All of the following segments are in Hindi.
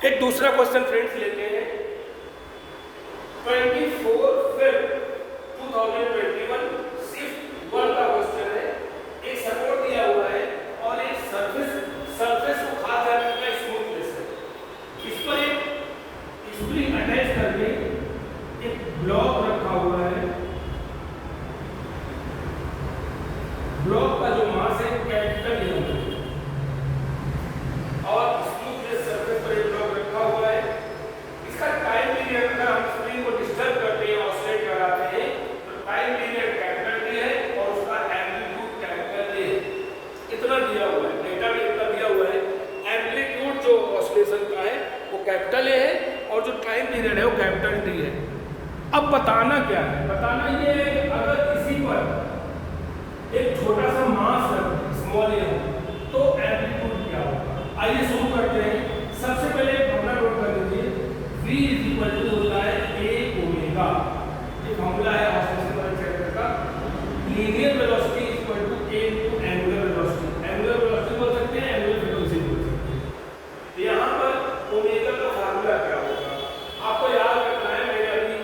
एक दूसरा क्वेश्चन फ्रेंड्स लेते हैं। 24/5/2021 शिफ्ट 1 का क्वेश्चन है। एक सपोर्ट दिया हुआ है और एक सरफेस को खास ध्यान रखना स्मूथनेस है। इस पर एक स्प्रिंग अटैच करके एक ब्लॉक रखा हुआ है। ब्लॉक का जो मास है कैपिटल एम है और स्मूथनेस सरफेस पर एक ब्लॉक रखा हुआ है। इसका टाइम पीरियड अगर हम स्प्रिंग को डिस्टर्ब करते हैं, ऑसिलेट कराते हैं, तो टाइम पीरियड कैपिटल डी है और उसका एम्पलीट्यूड कैपिटल ए है। इतना दिया हुआ है, डेटा में इतना दिया हुआ है। एम्पलीट्यूड जो ऑसिलेशन का है वो कैपिटल ए है और जो टाइम पीरियड है वो कैपिटल डी है। अब बताना क्या है? बताना ये है कि अगर किसी पर एक छोटा सा मास है स्मॉल ए तो एम्पलीट्यूड क्या होगा। आइए शुरू करते हैं। सबसे पहले फॉर्मूला नोट कर लीजिए। V होता है a ओमेगा। ये फॉर्मूला है ऑसिलेशन वेक्टर का। Linear velocity a into angular velocity. Angular velocity बोल सकते हैं, एंगुलर फ्रीक्वेंसी बोल सकते हैं। तो यहाँ पर ओमेगा का फॉर्मूला क्या होगा आपको याद रखना है। मैंने अभी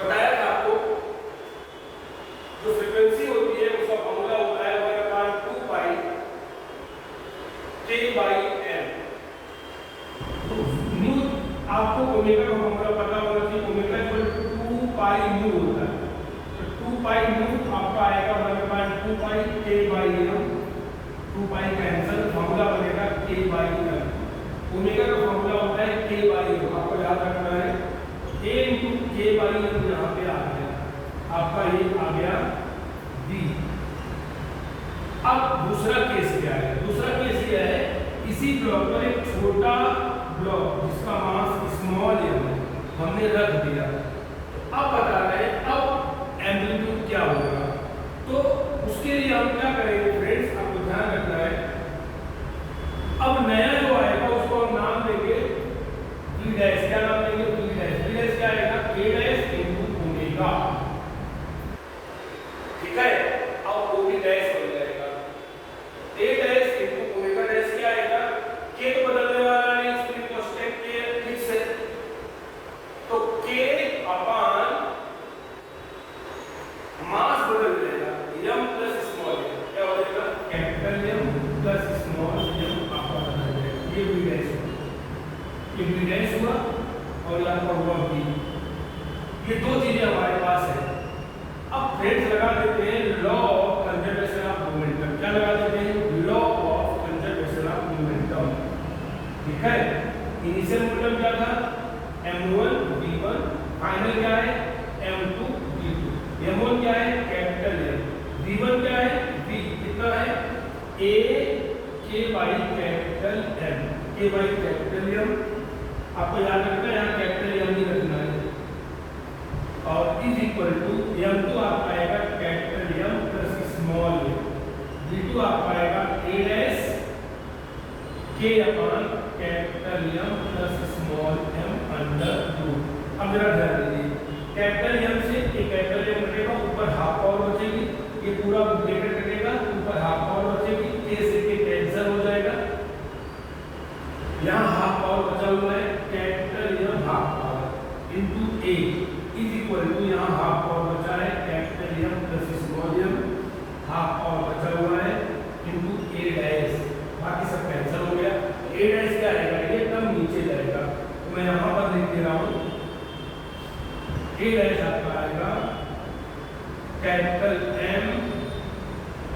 बताया था आपको, जो फ्रीक्वेंसी होती है उसका फॉर्मूला होता है 1/2 पाई k/m। न्यू आपको ओमेगा का फॉर्मूला पता होना चाहिए। ओमेगा 2 पाई न्यू होता है, तो 2 पाई न्यू आपका आएगा 1/2 पाई k/m। 2 पाई कैंसिल, फॉर्मूला बनेगा k/m। ओमेगा का फॉर्मूला होता है k/m, आपको याद रखना है। a into k/m यहाँ पे आ गया, आपका ये आ गया d। अब दूसरा केस क्या है? दूसरा केस ये है, इसी ब्लॉक पर एक छोटा ब्लॉक जिसका मास स्मॉल है हमने रख दिया। तो अब बता रहे हैं अब एम्पलीट्यूड क्या होगा। तो उसके लिए हम क्या करेंगे फ्रेंड्स, आपको ध्यान रखना है। अब नया जो आएगा उसको हम नाम देंगे v डैश। क्या नाम देंगे? v dash. v डैश क्या आएगा? a dash into omega. ठीक है, अब वो भी डैश बन जाएगा। a dash into omega dash क्या आएगा? k तो बदलने वाला नहीं, स्प्रिंग कांस्टेंट k फिक्स है, तो k अपान मास बदल जाएगा m प्लस स्मॉल m। क्या हो जाएगा? Capital m plus small m आपका बदल जाएगा। ये v डैश हुआ और यहाँ पर हुआ v। ये दो चीजें हमारे पास है। अब फ्रेंड्स लगा देते हैं law of conservation of momentum. क्या लगा देते हैं? Law of conservation of momentum. ठीक है, इनिशियल मोमेंटम क्या था? m1 v1, फाइनल क्या है? m2 v2। m1 क्या है? Capital M। v1 क्या है? v कितना है? a k/कैपिटल M। k/कैपिटल M आपको याद रखना है, यहाँ कैपिटल M नहीं रखना है। और इज इक्वल टू m2 आपका आएगा capital M plus small m। v2 आपका आएगा a dash k upon capital M plus small m under root. अब जरा ध्यान दीजिए, कैपिटल M से एक कैपिटल M कटेगा, ऊपर हाफ पावर बचेगी, ये पूरा ब्रैकेट कटेगा, ऊपर हाफ पावर बचेगी, k से k कैंसिल हो जाएगा। यहाँ हाफ पावर बचा हुआ है, capital M half power into a is equal to यहाँ हाफ पावर बचा है capital M plus small m, half power बचा हुआ है इनटू a डैश। बाकी सब कैंसिल हो गया। a डैश क्या आएगा? ये एकदम नीचे जाएगा, तो मैं यहाँ पर लिख दे रहा हूँ a डैश आपका आएगा कैपिटल M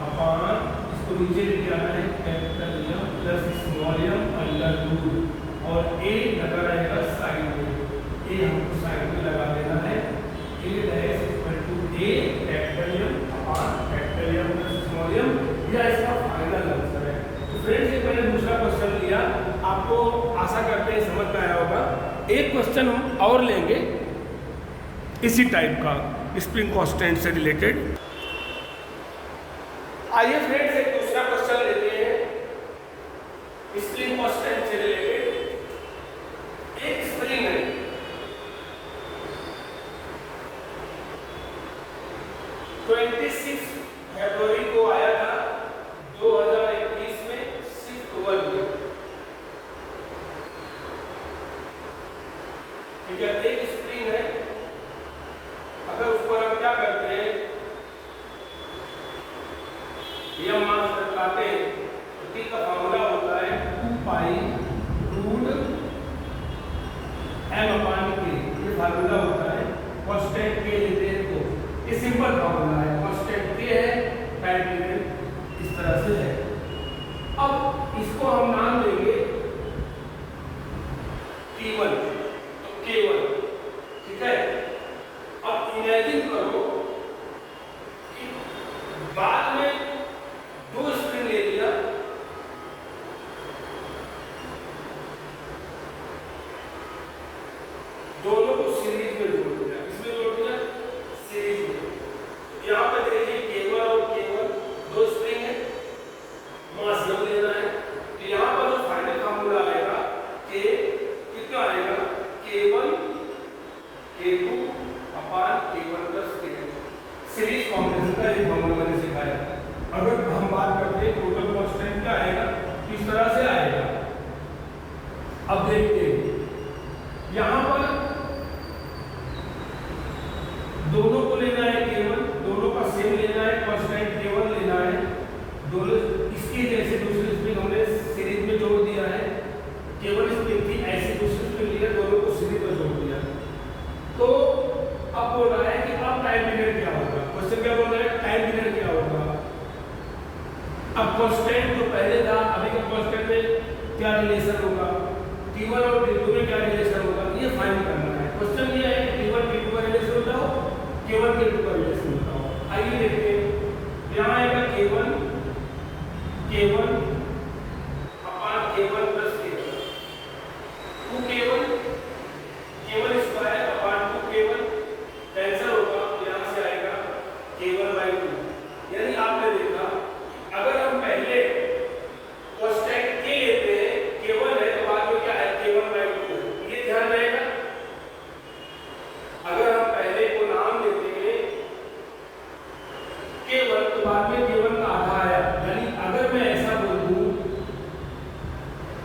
अपान, इसको नीचे लेके आना है, capital M plus small m under root. और a लगा रहेगा साइड में, a हमको साइड में लगा देना है। a dash equal to a capital M upon capital M plus small m। यह इसका फाइनल आंसर है। तो फ्रेंड्स ये मैंने दूसरा क्वेश्चन लिया, आपको आशा करते हैं समझ में आया होगा। एक क्वेश्चन हम और लेंगे इसी टाइप का, स्प्रिंग कांस्टेंट से रिलेटेड। आइए फ्रेंड्स एक दूसरा क्वेश्चन लेते हैं स्प्रिंग कांस्टेंट से रिलेटेड। एक स्प्रिंग है, 26 फरवरी को आया था 2021 में शिफ्ट 1 में। इसको हम नाम देंगे T1, तो K1, ठीक है। अब इमेजिन करो कि बाद में दो स्प्रिंग ले लिया, दोनों को सीरीज में जोड़ दिया, इसमें जोड़ दिया सीरीज में। यहाँ पे देखिए K1 और K1 दो स्प्रिंग है, मास m लेना है, तो यहाँ पर जो फाइनल फार्मूला आएगा K कितना आएगा, K1 K2 अपान K1 plus K2। Series combination का एक फार्मूला मैंने सिखाया। अगर हम बात करते हैं टोटल कांस्टेंट क्या आएगा, किस तरह से आएगा, अब देखते हैं। यहाँ पर दोनों को लेना है K1, दोनों का सेम लेना है, कांस्टेंट K1 लेना है, दोनों इसकी जैसे दूसरी स्प्रिंग हमने सीरीज में जोड़ दिया है। K1 स्प्रिंग थी, ऐसी दूसरी स्प्रिंग लिया, दोनों को सीरीज में जोड़ दिया। तो अब बोल रहा है कि अब टाइम पीरियड क्या होगा, क्वेश्चन क्या बोल रहा है, टाइम पीरियड क्या होगा। अब कांस्टेंट जो पहले था, अभी का कांस्टेंट में क्या रिलेशन होगा, T1 और T2 में क्या रिलेशन होगा, ये फाइंड करना है। क्वेश्चन ये है कि T1 T2 का रिलेशन होता हो, K1 K2 का रिलेशन होता हो। आइए देखते हैं। यहाँ आएगा K1 अपान K1 plus K1, 2K1 K1 square upon 2K1 cancel होगा, तो यहाँ से आएगा K1/2। यानी आपने देखा अगर हम पहले कांस्टेंट K लेते हैं, K1 है तो बाद में क्या है, K1/2, ये ध्यान रहेगा। अगर हम पहले को नाम देते हैं K1 तो बाद में K1 का आधा आया। यानी अगर मैं ऐसा बोल दूं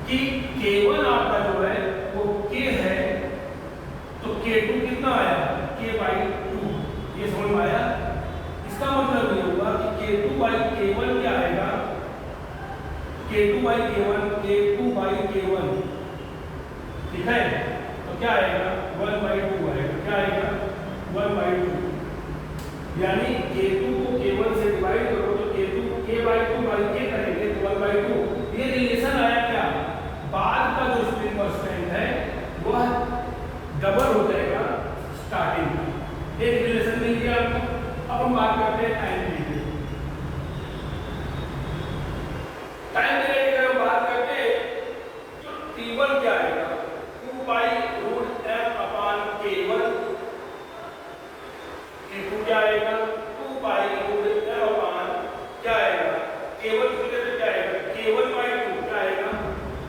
कि K1 आपका जो है वो K है, तो K2 कितना आया, K/2, ये समझ में आया। इसका मतलब ये होगा कि K2/K1 क्या आएगा, K2/K1, ठीक है, तो क्या आएगा 1/2 आएगा, क्या आएगा 1/2। यानी K2 को K1 से डिवाइड करो तो K2 K/2 करेंगे तो 1/2। ये रिलेशन आया क्या, बाद का जो स्प्रिंग कांस्टेंट है वह डबल हो जाएगा स्टार्टिंग का। एक रिलेशन मिल गया आपको। अब हम बात करते हैं टाइम पीरियड। टाइम पीरियड की अगर हम बात करते हैं तो T1 क्या आएगा, 2/√m अपान K1, T2 क्या आएगा 2/√m अपान क्या आएगा, K1 की जगह क्या आएगा, K1/2 क्या आएगा,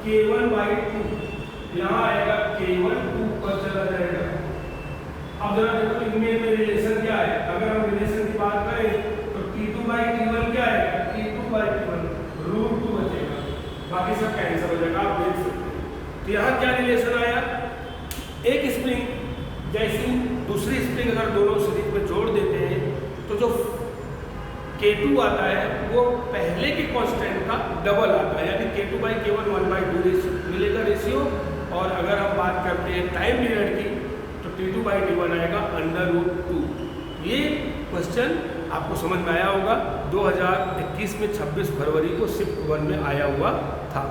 K1/2। यहाँ आएगा K1 2 पर चला जाएगा। अब जरा देखो इनमें रिलेशन क्या है। अगर हम रिलेशन की बात करें तो T2/T1 क्या आएगा, T2/T1 √2 बचेगा, बाकी सब कैंसिल हो जाएगा, आप देख सकते हैं। तो यहाँ क्या रिलेशन आया, एक स्प्रिंग जैसी दूसरी स्प्रिंग अगर दोनों सीरीज में जोड़ देते हैं तो जो K2 आता है वो पहले के कांस्टेंट का डबल आता है, यानी K2/K1 1/2 मिलेगा रेशियो। और अगर हम बात करते हैं टाइम पीरियड की तो T2/T1 आएगा √2। ये क्वेश्चन आपको समझ में आया होगा, 2021 में 26 फरवरी को शिफ्ट 1 में आया हुआ था।